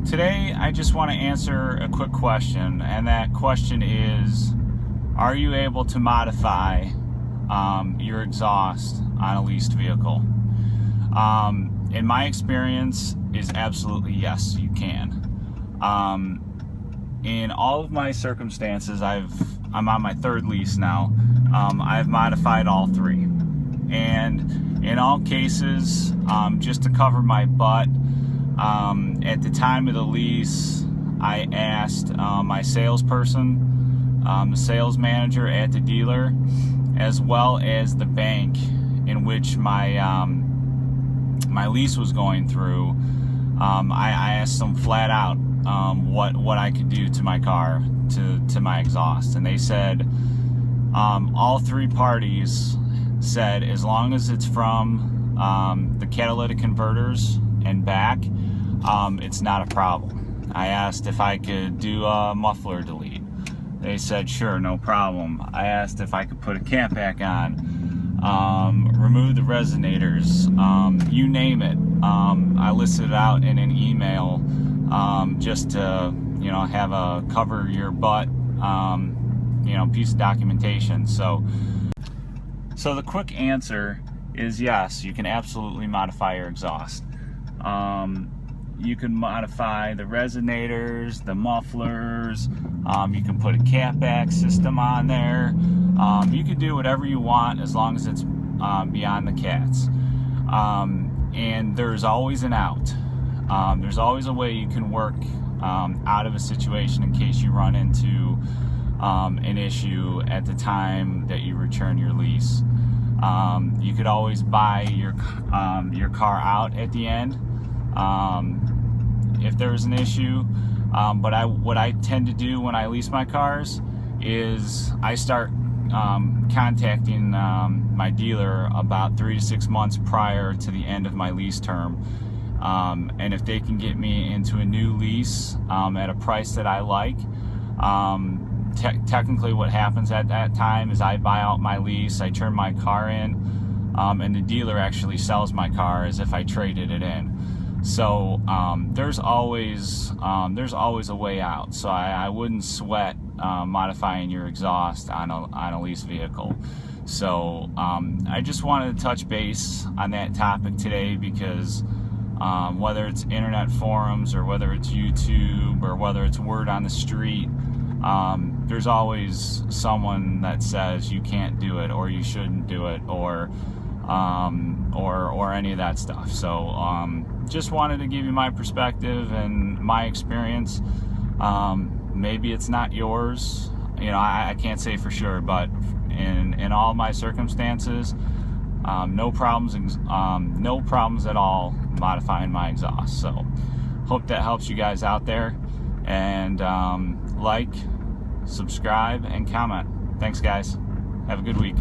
Today, I just want to answer a quick question, and that question is, are you able to modify your exhaust on a leased vehicle? In my experience, is absolutely yes, you can. In all of my circumstances, I'm on my third lease now. I've modified all three, and in all cases, just to cover my butt, at the time of the lease, I asked my salesperson, the sales manager at the dealer, as well as the bank in which my my lease was going through. I asked them flat out what I could do to my car, to my exhaust, and they said all three parties said as long as it's from the catalytic converters and back, it's not a problem. I asked if I could do a muffler delete. They said sure, no problem. I asked if I could put a cap back on, remove the resonators, you name it. I listed it out in an email, just to, have a cover your butt, piece of documentation. So the quick answer is yes, you can absolutely modify your exhaust. You can modify the resonators, the mufflers, you can put a catback system on there. You can do whatever you want as long as it's beyond the cats. And there's always an out. There's always a way you can work out of a situation in case you run into an issue at the time that you return your lease. You could always buy your car out at the end if there's an issue. But what I tend to do when I lease my cars is I start contacting my dealer about 3 to 6 months prior to the end of my lease term. And if they can get me into a new lease at a price that I like, technically what happens at that time is I buy out my lease, I turn my car in, and the dealer actually sells my car as if I traded it in. So there's always a way out. So I wouldn't sweat modifying your exhaust on a leased vehicle. So I just wanted to touch base on that topic today because whether it's internet forums or whether it's YouTube or whether it's word on the street, there's always someone that says you can't do it or you shouldn't do it or any of that stuff. So just wanted to give you my perspective and my experience. Maybe it's not yours, I can't say for sure, but in all my circumstances, no problems at all modifying my exhaust. So hope that helps you guys out there, and like, subscribe, and comment. Thanks guys, have a good week.